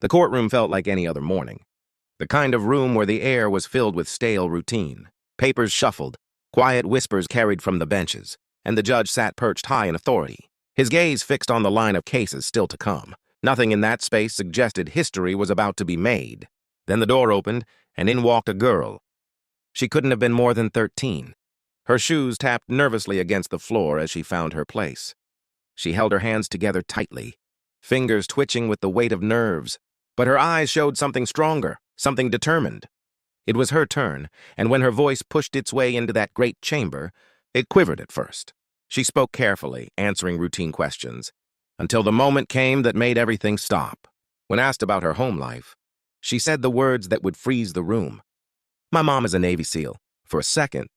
The courtroom felt like any other morning. The kind of room where the air was filled with stale routine. Papers shuffled, quiet whispers carried from the benches, and the judge sat perched high in authority, his gaze fixed on the line of cases still to come. Nothing in that space suggested history was about to be made. Then the door opened, and in walked a girl. She couldn't have been more than 13. Her shoes tapped nervously against the floor as she found her place. She held her hands together tightly, fingers twitching with the weight of nerves, but her eyes showed something stronger, something determined. It was her turn, and when her voice pushed its way into that great chamber, it quivered at first. She spoke carefully, answering routine questions, until the moment came that made everything stop. When asked about her home life, she said the words that would freeze the room. "My mom is a Navy SEAL." For a second,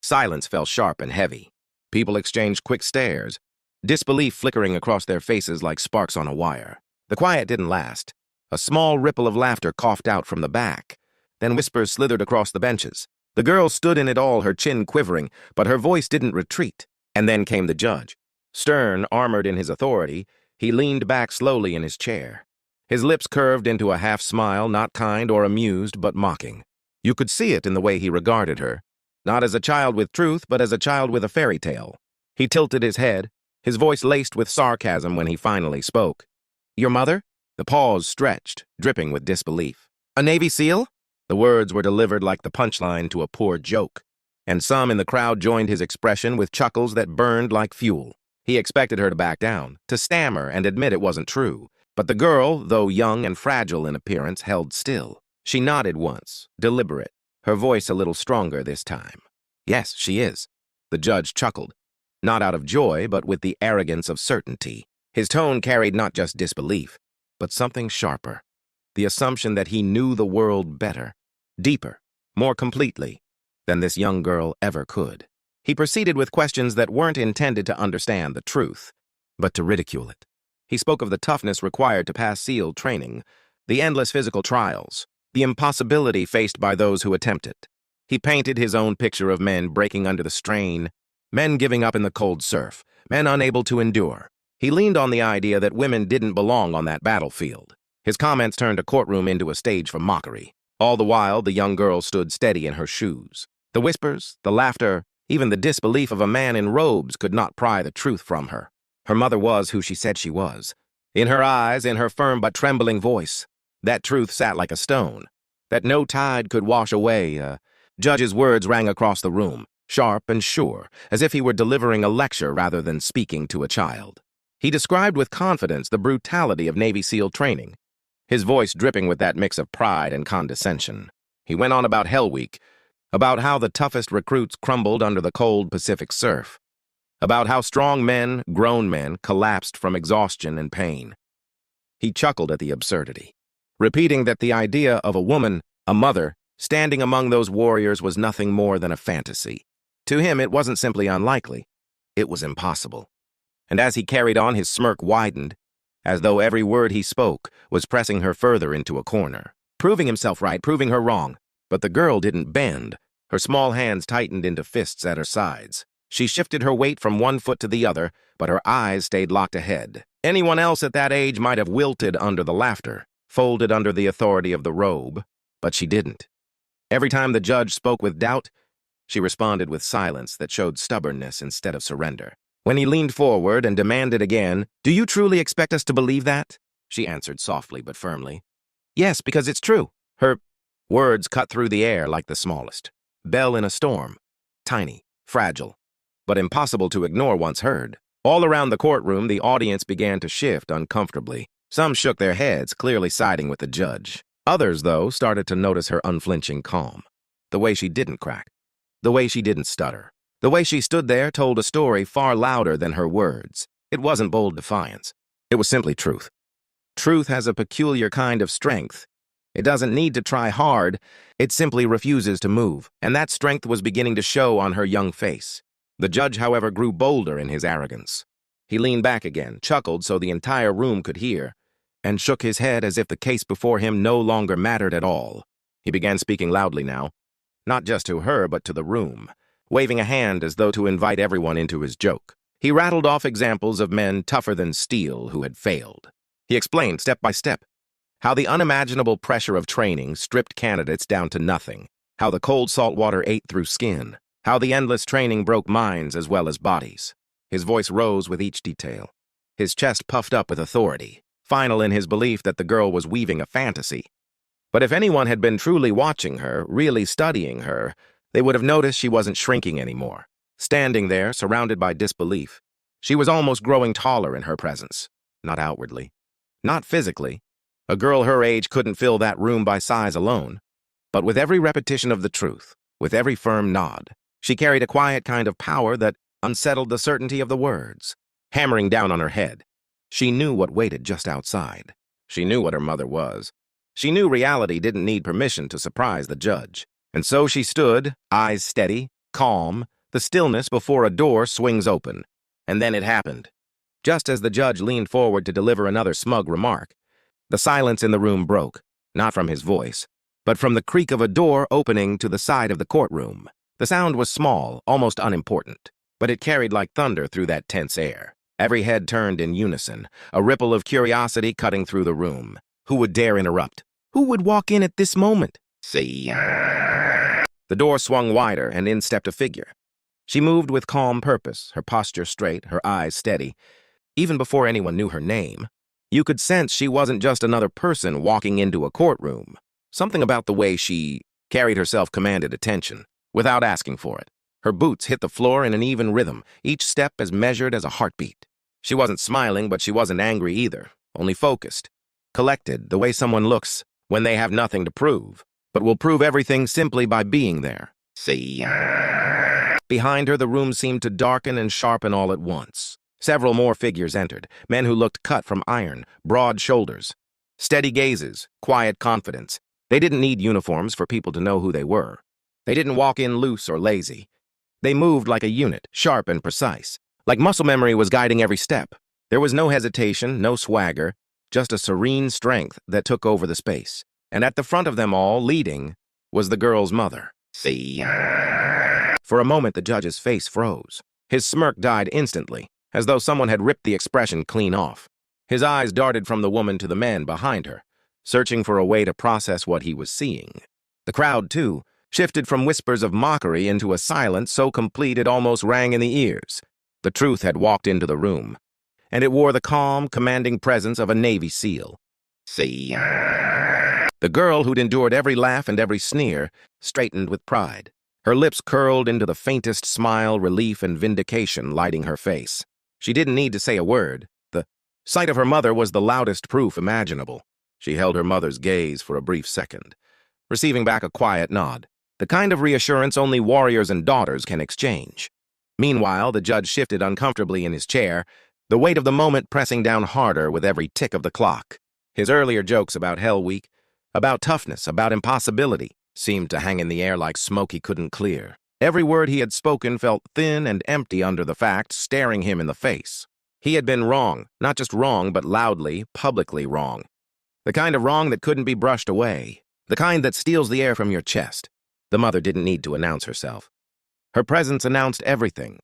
silence fell sharp and heavy. People exchanged quick stares, disbelief flickering across their faces like sparks on a wire. The quiet didn't last. A small ripple of laughter coughed out from the back. Then whispers slithered across the benches. The girl stood in it all, her chin quivering, but her voice didn't retreat. And then came the judge. Stern, armored in his authority, he leaned back slowly in his chair. His lips curved into a half-smile, not kind or amused, but mocking. You could see it in the way he regarded her, not as a child with truth, but as a child with a fairy tale. He tilted his head, his voice laced with sarcasm when he finally spoke. "Your mother?" The pause stretched, dripping with disbelief. "A Navy SEAL?" The words were delivered like the punchline to a poor joke, and some in the crowd joined his expression with chuckles that burned like fuel. He expected her to back down, to stammer and admit it wasn't true. But the girl, though young and fragile in appearance, held still. She nodded once, deliberate, her voice a little stronger this time. "Yes, she is." The judge chuckled, not out of joy, but with the arrogance of certainty. His tone carried not just disbelief, but something sharper. The assumption that he knew the world better, deeper, more completely than this young girl ever could. He proceeded with questions that weren't intended to understand the truth, but to ridicule it. He spoke of the toughness required to pass SEAL training, the endless physical trials, the impossibility faced by those who attempt it. He painted his own picture of men breaking under the strain, men giving up in the cold surf, men unable to endure. He leaned on the idea that women didn't belong on that battlefield. His comments turned a courtroom into a stage for mockery. All the while, the young girl stood steady in her shoes. The whispers, the laughter, even the disbelief of a man in robes could not pry the truth from her. Her mother was who she said she was. In her eyes, in her firm but trembling voice, that truth sat like a stone, that no tide could wash away. Judge's words rang across the room, sharp and sure, as if he were delivering a lecture rather than speaking to a child. He described with confidence the brutality of Navy SEAL training, his voice dripping with that mix of pride and condescension. He went on about Hell Week, about how the toughest recruits crumbled under the cold Pacific surf, about how strong men, grown men, collapsed from exhaustion and pain. He chuckled at the absurdity, repeating that the idea of a woman, a mother, standing among those warriors was nothing more than a fantasy. To him, it wasn't simply unlikely, it was impossible. And as he carried on, his smirk widened, as though every word he spoke was pressing her further into a corner, proving himself right, proving her wrong. But the girl didn't bend. Her small hands tightened into fists at her sides. She shifted her weight from one foot to the other, but her eyes stayed locked ahead. Anyone else at that age might have wilted under the laughter, folded under the authority of the robe, but she didn't. Every time the judge spoke with doubt, she responded with silence that showed stubbornness instead of surrender. When he leaned forward and demanded again, "Do you truly expect us to believe that?" she answered softly but firmly. "Yes, because it's true." Her words cut through the air like the smallest bell in a storm, tiny, fragile, but impossible to ignore once heard. All around the courtroom, the audience began to shift uncomfortably. Some shook their heads, clearly siding with the judge. Others, though, started to notice her unflinching calm, the way she didn't crack, the way she didn't stutter. The way she stood there told a story far louder than her words. It wasn't bold defiance. It was simply truth. Truth has a peculiar kind of strength. It doesn't need to try hard. It simply refuses to move, and that strength was beginning to show on her young face. The judge, however, grew bolder in his arrogance. He leaned back again, chuckled so the entire room could hear, and shook his head as if the case before him no longer mattered at all. He began speaking loudly now, not just to her, but to the room, waving a hand as though to invite everyone into his joke. He rattled off examples of men tougher than steel who had failed. He explained step by step How the unimaginable pressure of training stripped candidates down to nothing. How the cold salt water ate through skin. How the endless training broke minds as well as bodies. His voice rose with each detail. His chest puffed up with authority, final in his belief that the girl was weaving a fantasy. But if anyone had been truly watching her, really studying her, they would have noticed she wasn't shrinking anymore. Standing there, surrounded by disbelief, she was almost growing taller in her presence. Not outwardly. Not physically. A girl her age couldn't fill that room by size alone. But with every repetition of the truth, with every firm nod, she carried a quiet kind of power that unsettled the certainty of the words, hammering down on her head. She knew what waited just outside. She knew what her mother was. She knew reality didn't need permission to surprise the judge. And so she stood, eyes steady, calm, the stillness before a door swings open. And then it happened. Just as the judge leaned forward to deliver another smug remark, the silence in the room broke, not from his voice, but from the creak of a door opening to the side of the courtroom. The sound was small, almost unimportant, but it carried like thunder through that tense air. Every head turned in unison, a ripple of curiosity cutting through the room. Who would dare interrupt? Who would walk in at this moment? See. The door swung wider, and in stepped a figure. She moved with calm purpose, her posture straight, her eyes steady. Even before anyone knew her name, you could sense she wasn't just another person walking into a courtroom. Something about the way she carried herself commanded attention, without asking for it. Her boots hit the floor in an even rhythm, each step as measured as a heartbeat. She wasn't smiling, but she wasn't angry either, only focused. Collected, the way someone looks when they have nothing to prove, but will prove everything simply by being there. See. Behind her, the room seemed to darken and sharpen all at once. Several more figures entered, men who looked cut from iron, broad shoulders. Steady gazes, quiet confidence. They didn't need uniforms for people to know who they were. They didn't walk in loose or lazy. They moved like a unit, sharp and precise, like muscle memory was guiding every step. There was no hesitation, no swagger, just a serene strength that took over the space. And at the front of them all, leading, was the girl's mother. See. For a moment, the judge's face froze. His smirk died instantly, as though someone had ripped the expression clean off. His eyes darted from the woman to the men behind her, searching for a way to process what he was seeing. The crowd, too, shifted from whispers of mockery into a silence so complete it almost rang in the ears. The truth had walked into the room, and it wore the calm, commanding presence of a Navy SEAL. See. The girl who'd endured every laugh and every sneer straightened with pride. Her lips curled into the faintest smile, relief and vindication lighting her face. She didn't need to say a word. The sight of her mother was the loudest proof imaginable. She held her mother's gaze for a brief second, receiving back a quiet nod, the kind of reassurance only warriors and daughters can exchange. Meanwhile, the judge shifted uncomfortably in his chair, the weight of the moment pressing down harder with every tick of the clock. His earlier jokes about Hell Week, about toughness, about impossibility, seemed to hang in the air like smoke he couldn't clear. Every word he had spoken felt thin and empty under the fact staring him in the face. He had been wrong, not just wrong, but loudly, publicly wrong. The kind of wrong that couldn't be brushed away. The kind that steals the air from your chest. The mother didn't need to announce herself. Her presence announced everything.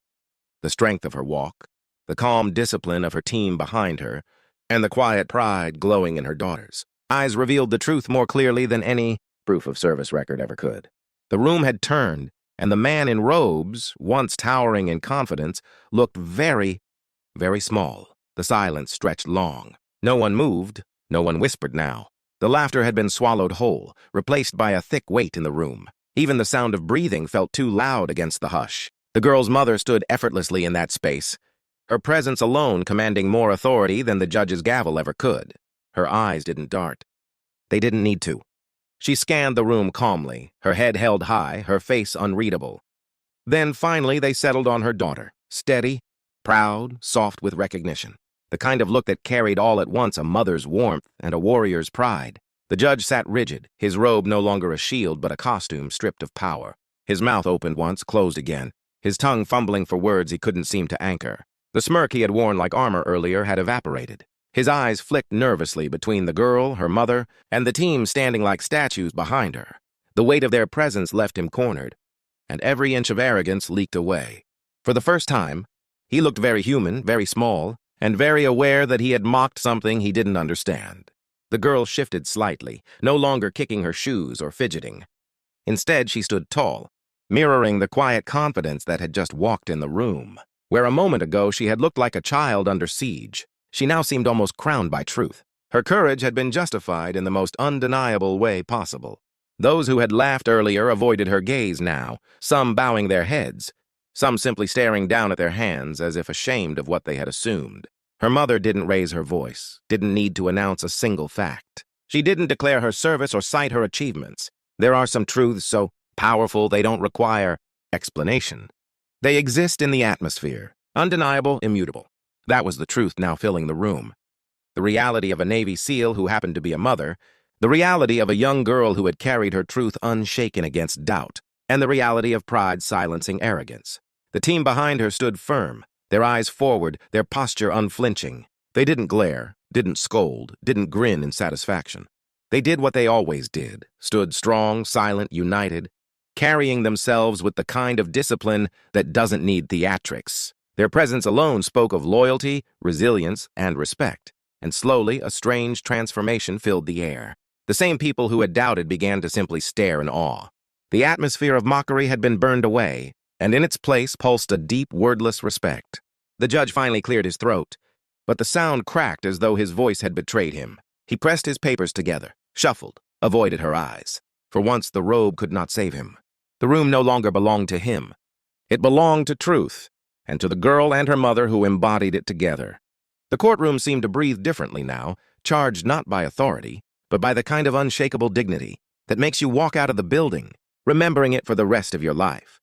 The strength of her walk, the calm discipline of her team behind her, and the quiet pride glowing in her daughters. Eyes revealed the truth more clearly than any proof of service record ever could. The room had turned, and the man in robes, once towering in confidence, looked very, very small. The silence stretched long. No one moved, no one whispered now. The laughter had been swallowed whole, replaced by a thick weight in the room. Even the sound of breathing felt too loud against the hush. The girl's mother stood effortlessly in that space, her presence alone commanding more authority than the judge's gavel ever could. Her eyes didn't dart. They didn't need to. She scanned the room calmly, her head held high, her face unreadable. Then finally they settled on her daughter, steady, proud, soft with recognition. The kind of look that carried all at once a mother's warmth and a warrior's pride. The judge sat rigid, his robe no longer a shield but a costume stripped of power. His mouth opened once, closed again, his tongue fumbling for words he couldn't seem to anchor. The smirk he had worn like armor earlier had evaporated. His eyes flicked nervously between the girl, her mother, and the team standing like statues behind her. The weight of their presence left him cornered, and every inch of arrogance leaked away. For the first time, he looked very human, very small, and very aware that he had mocked something he didn't understand. The girl shifted slightly, no longer kicking her shoes or fidgeting. Instead, she stood tall, mirroring the quiet confidence that had just walked in the room. Where a moment ago she had looked like a child under siege, she now seemed almost crowned by truth. Her courage had been justified in the most undeniable way possible. Those who had laughed earlier avoided her gaze now, some bowing their heads, some simply staring down at their hands as if ashamed of what they had assumed. Her mother didn't raise her voice, didn't need to announce a single fact. She didn't declare her service or cite her achievements. There are some truths so powerful they don't require explanation. They exist in the atmosphere, undeniable, immutable. That was the truth now filling the room. The reality of a Navy SEAL who happened to be a mother, the reality of a young girl who had carried her truth unshaken against doubt, and the reality of pride silencing arrogance. The team behind her stood firm, their eyes forward, their posture unflinching. They didn't glare, didn't scold, didn't grin in satisfaction. They did what they always did, stood strong, silent, united, carrying themselves with the kind of discipline that doesn't need theatrics. Their presence alone spoke of loyalty, resilience, and respect, and slowly a strange transformation filled the air. The same people who had doubted began to simply stare in awe. The atmosphere of mockery had been burned away, and in its place pulsed a deep, wordless respect. The judge finally cleared his throat, but the sound cracked as though his voice had betrayed him. He pressed his papers together, shuffled, avoided her eyes. For once, the robe could not save him. The room no longer belonged to him. It belonged to truth, and to the girl and her mother who embodied it together. The courtroom seemed to breathe differently now, charged not by authority, but by the kind of unshakable dignity that makes you walk out of the building, remembering it for the rest of your life.